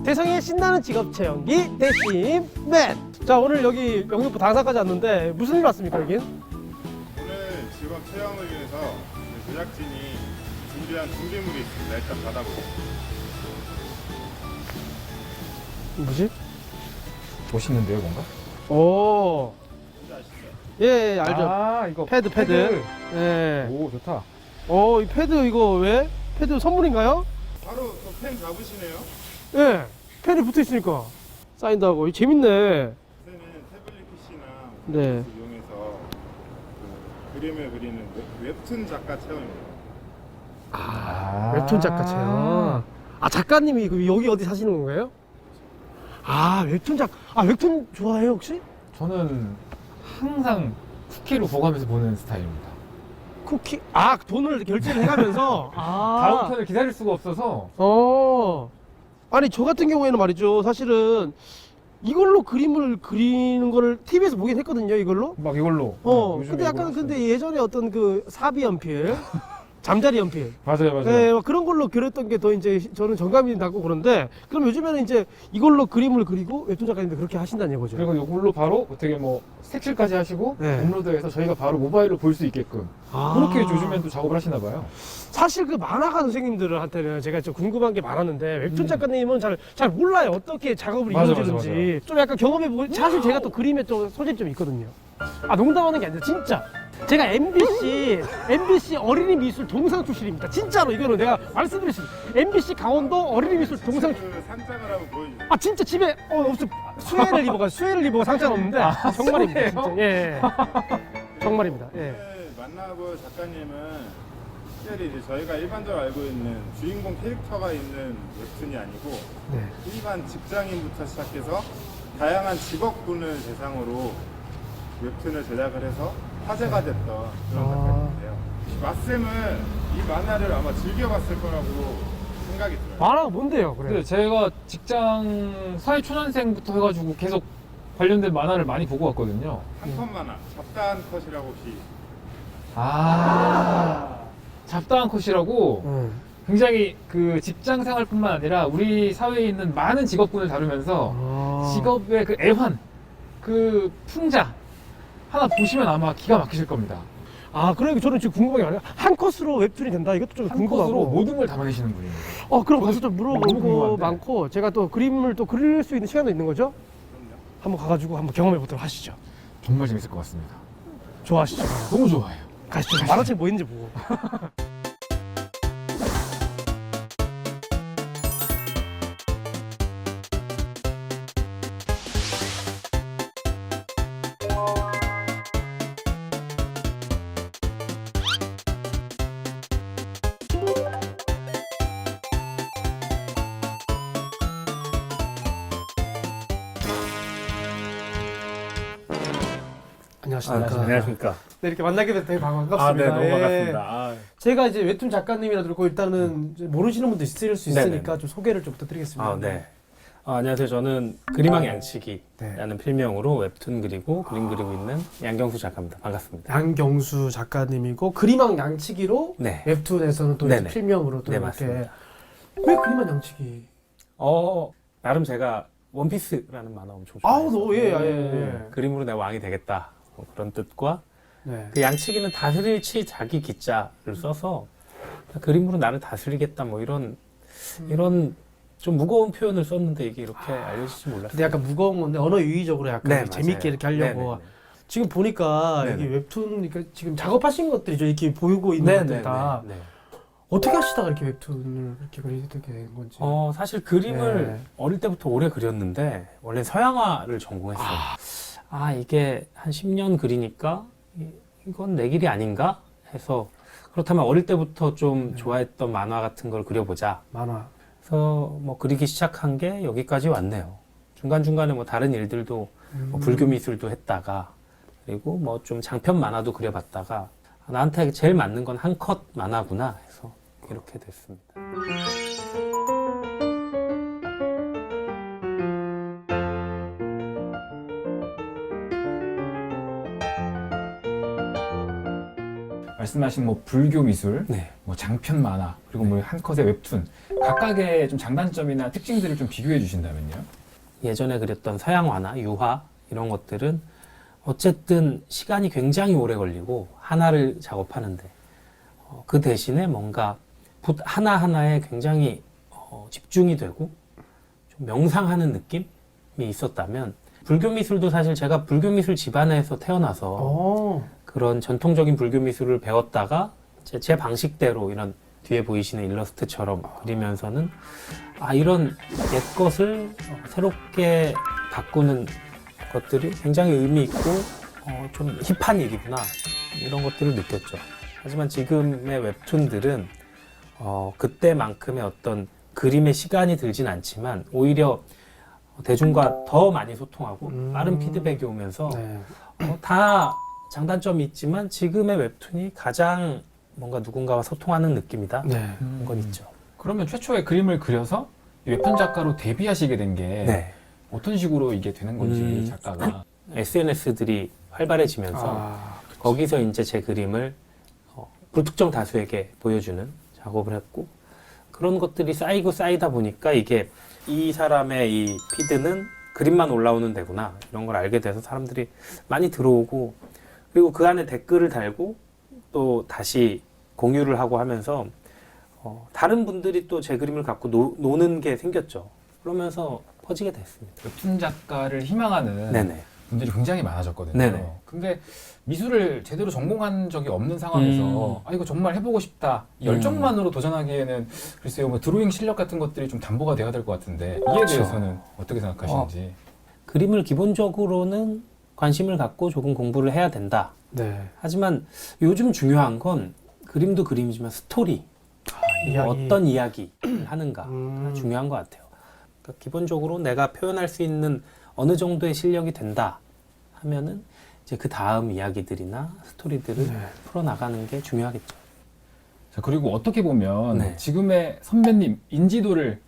대성의 신나는 직업 체험기 대심맨. 자, 오늘 여기 영등포 당사까지 왔는데 무슨 일 왔습니까 여긴? 오늘 직업 체험을 위해서 제작진이 준비한 준비물이 있습니다. 일단 받아보세요. 뭐지? 멋있는데요, 뭔가? 오. 뭔지 아시죠? 예, 알죠. 아, 이거 패드. 예. 오, 좋다. 이 패드 이거 왜? 패드 선물인가요? 바로 펜 잡으시네요. 예. 펜이 붙어 있으니까 사인도 하고. 이거 재밌네. 요새는 태블릿 PC나 네. 이용해서 그 그림을 그리는 웹툰 작가 체험입니다. 웹툰 작가 체험. 아, 작가님이 여기 어디 사시는 건가요? 아, 웹툰 좋아해요 혹시? 저는 항상 쿠키로 보관하면서 보는 스타일입니다. 쿠키? 아, 돈을 결제를 해가면서. 다음 편을 기다릴 수가 없어서. 아니, 저 같은 경우에는 말이죠. 사실은 이걸로 그림을 그리는 거를 TV에서 보긴 했거든요, 이걸로. 막 이걸로. 요즘에 근데 약간 이걸로 근데 예전에 어떤 그 사비 연필, 잠자리 연필. 맞아요. 네, 막 그런 걸로 그렸던 게 더 이제 저는 정감이 나고 그런데, 그럼 요즘에는 이제 이걸로 그림을 그리고 웹툰 작가님들 그렇게 하신다는 얘기죠. 그리고 이걸로 바로 어떻게 뭐 색칠까지 하시고 네. 업로드해서 저희가 바로 모바일로 볼 수 있게끔 그렇게 요즘엔 또 작업을 하시나 봐요. 사실 그 만화가 선생님들한테는 제가 좀 궁금한 게 많았는데 웹툰 작가님은 잘 몰라요. 어떻게 작업을 맞아, 이루어지는지. 맞아. 좀 약간 경험해보고, 사실 제가 또 그림에 좀 소질이 좀 있거든요. 아, 농담하는 게 아니라 진짜. 제가 MBC 어린이 미술 동상 출신입니다. 진짜로 이거는 내가 말씀드렸습니다. MBC 강원도 어린이 미술 동상 출신. 그 상장을 한번 보여주세요. 아, 진짜 집에 없어. 수혜를 입어가 상장 없는데 정말입니다. 진짜. 예. 정말입니다. 예. 오늘 만나볼 작가님은 특별히 이제 저희가 일반적으로 알고 있는 주인공 캐릭터가 있는 웹툰이 아니고 네. 일반 직장인부터 시작해서 다양한 직업군을 대상으로 웹툰을 제작을 해서 화제가 됐던 그런 작가인데요. 맛쌤은 이 만화를 아마 즐겨봤을 거라고 생각이 들어요. 만화가 뭔데요? 그래. 근데 제가 직장 사회초년생부터 해가지고 계속 관련된 만화를 많이 보고 왔거든요. 한컷 만화, 잡다한 컷이라고 혹시 잡다한 컷이라고 굉장히 그 직장 생활뿐만 아니라 우리 사회에 있는 많은 직업군을 다루면서 직업의 그 애환, 그 풍자 하나 보시면 아마 기가 막히실 겁니다. 아, 그러니까 저는 지금 궁금한 게 아니라 한 컷으로 웹툰이 된다. 이것도 좀 한 궁금하고. 컷으로 모든 걸 담아내시는 분입니다. 그럼 가서 좀 너무 물어볼 거 궁금한데. 많고, 제가 또 그림을 또 그릴 수 있는 시간도 있는 거죠? 한번 가가지고 한번 경험해 보도록 하시죠. 정말 재밌을 것 같습니다. 좋아하시죠? 너무 좋아요. 가시죠. 만화책 뭐 있는지 보고. 안녕하십니까. 안녕하십니까. 네, 이렇게 만나게 돼서 되게 반갑습니다. 아, 네, 너무 예. 반갑습니다. 제가 이제 웹툰 작가님이라 들고 일단은 이제 모르시는 분도 있을 수 있으니까 네네네. 좀 소개를 좀 부탁드리겠습니다. 네. 안녕하세요. 저는 그림왕 양치기라는 네. 필명으로 웹툰 그리고 그림 그리고 있는 양경수 작가입니다. 반갑습니다. 양경수 작가님이고 그림왕 양치기로 네. 웹툰에서는 또 이제 네네. 필명으로 또 네, 이렇게. 맞습니다. 왜 그림왕 양치기? 나름 제가 원피스라는 만화 엄청 아우, 좋아해서 너, 예. 그림으로 내가 왕이 되겠다. 뭐 그런 뜻과 네. 그 양치기는 다스릴치 자기 기자를 써서 그림으로 나를 다스리겠다 뭐 이런 좀 무거운 표현을 썼는데 이게 이렇게 알려질지 몰랐어요. 근데 약간 무거운 건데 언어 유희적으로 약간 네, 재밌게 맞아요. 이렇게 하려고. 네네네. 지금 보니까 네네. 여기 웹툰, 그러니까 지금 작업하신 것들이죠. 이렇게 보이고 있는 네네네. 것들 다. 네. 어떻게 하시다가 이렇게 웹툰을 이렇게 그리게 된 건지. 사실 그림을 네. 어릴 때부터 오래 그렸는데 원래 서양화를 전공했어요. 이게 한 10년 그리니까 이건 내 길이 아닌가 해서 그렇다면 어릴 때부터 좀 좋아했던 만화 같은 걸 그려보자. 만화. 그래서 뭐 그리기 시작한 게 여기까지 왔네요. 중간중간에 뭐 다른 일들도 뭐 불교 미술도 했다가 그리고 뭐 좀 장편 만화도 그려봤다가 나한테 제일 맞는 건 한 컷 만화구나 해서 이렇게 됐습니다. 말씀하신 뭐 불교 미술, 네. 뭐 장편 만화, 그리고 뭐 한 컷의 웹툰 각각의 좀 장단점이나 특징들을 좀 비교해 주신다면요? 예전에 그렸던 서양 만화, 유화 이런 것들은 어쨌든 시간이 굉장히 오래 걸리고 하나를 작업하는데 그 대신에 뭔가 붓 하나하나에 굉장히 집중이 되고 좀 명상하는 느낌이 있었다면 불교 미술도 사실 제가 불교 미술 집안에서 태어나서 그런 전통적인 불교 미술을 배웠다가 제 방식대로 이런 뒤에 보이시는 일러스트처럼 그리면서는 이런 옛 것을 새롭게 바꾸는 것들이 굉장히 의미 있고 좀 힙한 일이구나 이런 것들을 느꼈죠. 하지만 지금의 웹툰들은 그때만큼의 어떤 그림의 시간이 들진 않지만 오히려 대중과 더 많이 소통하고 빠른 피드백이 오면서 네. 다 장단점이 있지만 지금의 웹툰이 가장 뭔가 누군가와 소통하는 느낌이다. 네. 그런 건 있죠. 그러면 최초에 그림을 그려서 이 웹툰 작가로 데뷔하시게 된 게 네. 어떤 식으로 이게 되는 건지 작가가 SNS들이 활발해지면서 거기서 이제 제 그림을 불특정 다수에게 보여주는 작업을 했고 그런 것들이 쌓이고 쌓이다 보니까 이게 이 사람의 이 피드는 그림만 올라오는 데구나 이런 걸 알게 돼서 사람들이 많이 들어오고 그리고 그 안에 댓글을 달고 또 다시 공유를 하고 하면서 다른 분들이 또 제 그림을 갖고 노는 게 생겼죠. 그러면서 퍼지게 됐습니다. 웹툰 작가를 희망하는 네네. 분들이 굉장히 많아졌거든요. 네네. 근데 미술을 제대로 전공한 적이 없는 상황에서 이거 정말 해보고 싶다 이 열정만으로 도전하기에는 글쎄요 뭐 드로잉 실력 같은 것들이 좀 담보가 돼야 될 것 같은데 이에 그렇죠. 대해서는 어떻게 생각하시는지. 그림을 기본적으로는 관심을 갖고 조금 공부를 해야 된다. 네. 하지만 요즘 중요한 건 그림도 그림이지만 스토리, 이야기. 어떤 이야기를 하는가 중요한 것 같아요. 그러니까 기본적으로 내가 표현할 수 있는 어느 정도의 실력이 된다 하면은 이제 그 다음 이야기들이나 스토리들을 풀어나가는 게 중요하겠죠. 자, 그리고 어떻게 보면 네. 지금의 선배님 인지도를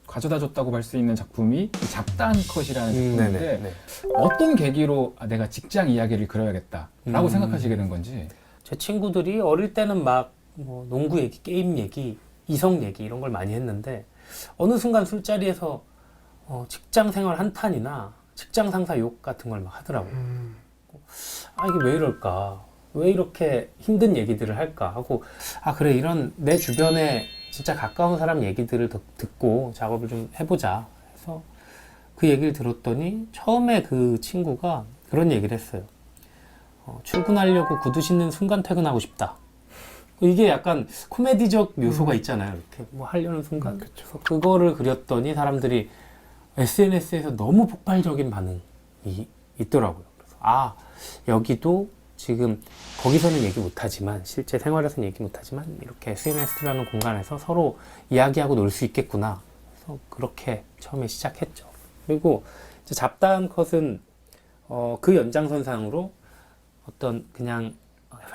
가져다 줬다고 할 수 있는 작품이 이 잡다한 컷이라는 작품인데 네. 어떤 계기로 내가 직장 이야기를 그려야겠다라고 생각하시게 된 건지. 제 친구들이 어릴 때는 막 뭐 농구 얘기, 게임 얘기, 이성 얘기 이런 걸 많이 했는데 어느 순간 술자리에서 직장 생활 한탄이나 직장 상사 욕 같은 걸 막 하더라고요. 이게 왜 이럴까? 왜 이렇게 힘든 얘기들을 할까? 하고 그래 이런 내 주변에 진짜 가까운 사람 얘기들을 듣고 작업을 좀 해보자 해서 그 얘기를 들었더니 처음에 그 친구가 그런 얘기를 했어요. 출근하려고 구두 신는 순간 퇴근하고 싶다. 이게 약간 코미디적 요소가 있잖아요. 이렇게 뭐 하려는 순간. 그래서 그거를 그렸더니 사람들이 SNS에서 너무 폭발적인 반응이 있더라고요. 그래서 여기도 지금 거기서는 얘기 못하지만 실제 생활에서는 얘기 못하지만 이렇게 SNS라는 공간에서 서로 이야기하고 놀 수 있겠구나. 그래서 그렇게 처음에 시작했죠. 그리고 이제 잡다한 컷은 그 연장선상으로 어떤 그냥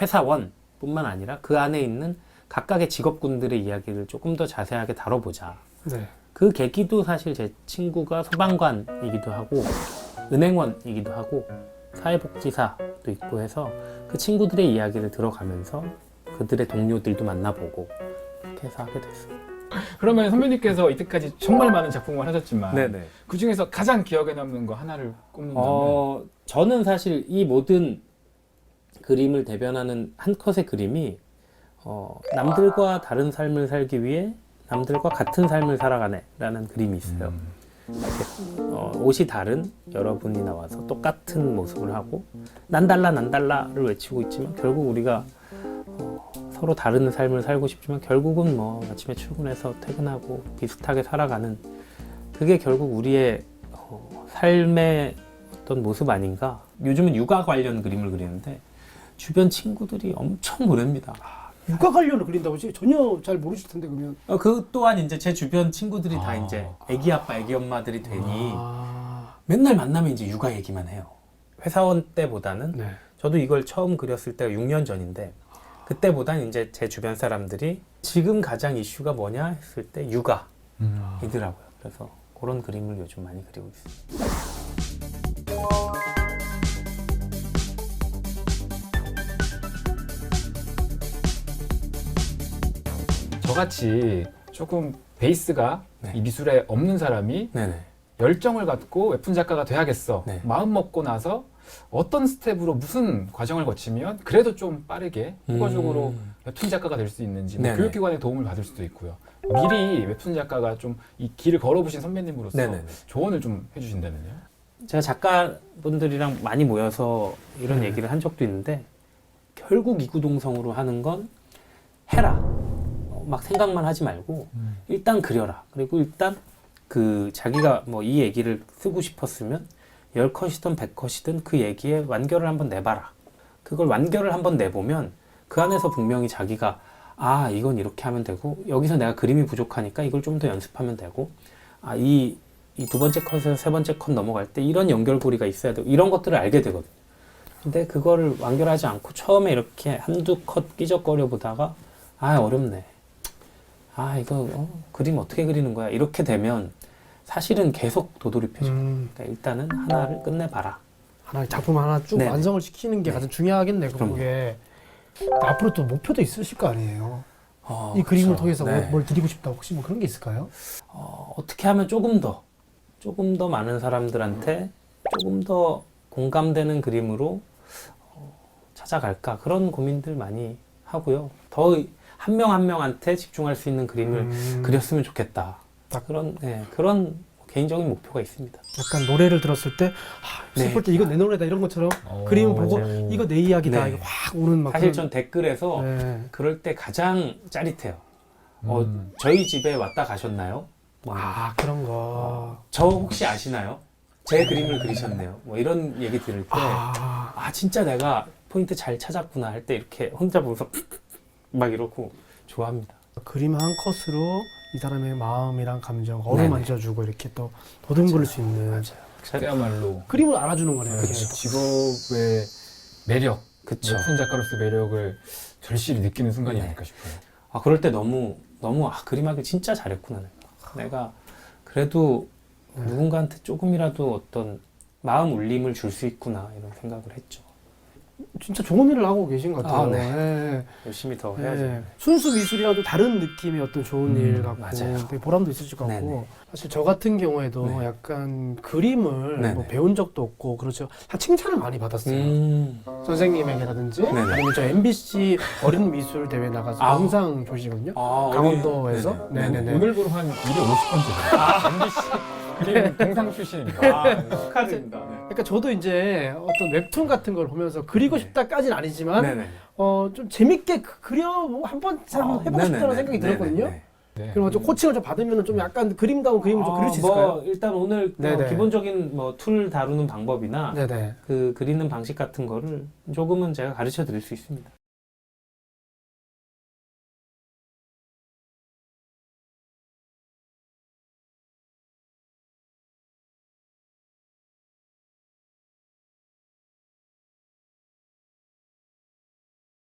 회사원뿐만 아니라 그 안에 있는 각각의 직업군들의 이야기를 조금 더 자세하게 다뤄보자. 네. 그 계기도 사실 제 친구가 소방관이기도 하고 은행원이기도 하고 사회복지사도 있고 해서 그 친구들의 이야기를 들어가면서 그들의 동료들도 만나보고 그렇게 해서 하게 됐어요. 그러면 선배님께서 이때까지 정말 많은 작품을 하셨지만 네네. 그 중에서 가장 기억에 남는 거 하나를 꼽는다면 저는 사실 이 모든 그림을 대변하는 한 컷의 그림이 남들과 다른 삶을 살기 위해 남들과 같은 삶을 살아가네 라는 그림이 있어요. 옷이 다른 여러분이 나와서 똑같은 모습을 하고 난 달라 난 달라를 외치고 있지만 결국 우리가 서로 다른 삶을 살고 싶지만 결국은 뭐 아침에 출근해서 퇴근하고 비슷하게 살아가는 그게 결국 우리의 삶의 어떤 모습 아닌가. 요즘은 육아 관련 그림을 그리는데 주변 친구들이 엄청 보냅니다. 육아 관련을 그린다고 전혀 잘 모르실 텐데 그러면. 그 또한 이제 제 주변 친구들이 다 이제 애기 아빠, 애기 엄마들이 되니 아. 맨날 만나면 이제 육아 얘기만 해요. 회사원 때보다는 네. 저도 이걸 처음 그렸을 때가 6년 전인데 그때보다는 이제 제 주변 사람들이 지금 가장 이슈가 뭐냐 했을 때 육아이더라고요. 그래서 그런 그림을 요즘 많이 그리고 있어요. 저같이 조금 베이스가 네. 이 미술에 없는 사람이 네네. 열정을 갖고 웹툰 작가가 돼야겠어. 네. 마음 먹고 나서 어떤 스텝으로 무슨 과정을 거치면 그래도 좀 빠르게 효과적으로 웹툰 작가가 될 수 있는지 뭐 네네. 교육기관의 도움을 받을 수도 있고요. 미리 웹툰 작가가 좀 이 길을 걸어보신 선배님으로서 네네네. 조언을 좀 해주신다면요? 제가 작가분들이랑 많이 모여서 이런 얘기를 한 적도 있는데 결국 이구동성으로 하는 건 해라. 막 생각만 하지 말고 일단 그려라. 그리고 일단 그 자기가 뭐 이 얘기를 쓰고 싶었으면 10컷이든 100컷이든 그 얘기에 완결을 한번 내봐라. 그걸 완결을 한번 내보면 그 안에서 분명히 자기가 아 이건 이렇게 하면 되고 여기서 내가 그림이 부족하니까 이걸 좀 더 연습하면 되고 아 이 두 번째 컷에서 세 번째 컷 넘어갈 때 이런 연결고리가 있어야 되고 이런 것들을 알게 되거든요. 근데 그거를 완결하지 않고 처음에 이렇게 한두 컷 끼적거려 보다가 아 어렵네. 아 이거 그림 어떻게 그리는 거야 이렇게 되면 사실은 계속 도돌이표죠. 그러니까 일단은 하나를 끝내봐라. 하나 작품 하나 쭉 네네. 완성을 시키는 게 네. 가장 중요하겠네. 그럼요. 그게 앞으로 또 목표도 있으실 거 아니에요. 이 그렇죠. 그림을 통해서 네. 뭘 드리고 싶다 혹시 뭐 그런 게 있을까요? 어떻게 하면 조금 더 많은 사람들한테 조금 더 공감되는 그림으로 찾아갈까 그런 고민들 많이 하고요. 더 한 명 한 명한테 집중할 수 있는 그림을 그렸으면 좋겠다. 그런 개인적인 목표가 있습니다. 약간 노래를 들었을 때 슬플 때 이거 내 노래다 이런 것처럼 그림을 보고 맞아요. 이거 내 이야기다 네. 이거 확 오는 막 사실 그런- 전 댓글에서 네. 그럴 때 가장 짜릿해요. 저희 집에 왔다 가셨나요? 뭐 그런 거. 저 혹시 아시나요? 제 그림을 그리셨네요. 뭐 이런 얘기 들을 때 진짜 내가 포인트 잘 찾았구나 할 때 이렇게 혼자 보면서 막 이러고 좋아합니다. 그림 한 컷으로 이 사람의 마음이랑 감정 네네. 어루만져주고 이렇게 또 더듬을 수 있는 그야말로 그림을 알아주는 거네요. 이렇게. 직업의 매력, 그쵸. 웹툰 작가로서의 매력을 절실히 느끼는 순간이 네. 아닐까 싶어요. 그럴 때 너무 그림하기 진짜 잘했구나. 내가 그래도 누군가한테 조금이라도 어떤 마음 울림을 줄 수 있구나 이런 생각을 했죠. 진짜 좋은 일을 하고 계신 것 같아요. 네. 네. 열심히 더 해야죠. 네. 순수 미술이랑 또 다른 느낌의 어떤 좋은 일 같고 맞아요. 되게 보람도 있으실 것 같고 네네. 사실 저 같은 경우에도 네. 약간 그림을 네네. 뭐 배운 적도 없고 그렇죠. 칭찬을 많이 받았어요. 선생님에게라든지 네네. 아니면 저 MBC 어린 미술 대회 나가서 영상 조시거든요. 강원도에서. 네네네. 오늘부로 한 250번째. MBC 그림 동상 출신입니다. 축하드립니다. 그러니까 저도 이제 어떤 웹툰 같은 걸 보면서 그리고 싶다까지는 아니지만 네네. 좀 재밌게 그려 한번 해보고 싶다는 생각이 들었거든요. 네. 그럼 좀 코칭을 좀 받으면 좀 약간 그림다운 그림을 좀 그릴 수 있을까요? 일단 오늘 네네. 기본적인 툴 다루는 방법이나 네네. 그 그리는 방식 같은 거를 조금은 제가 가르쳐 드릴 수 있습니다.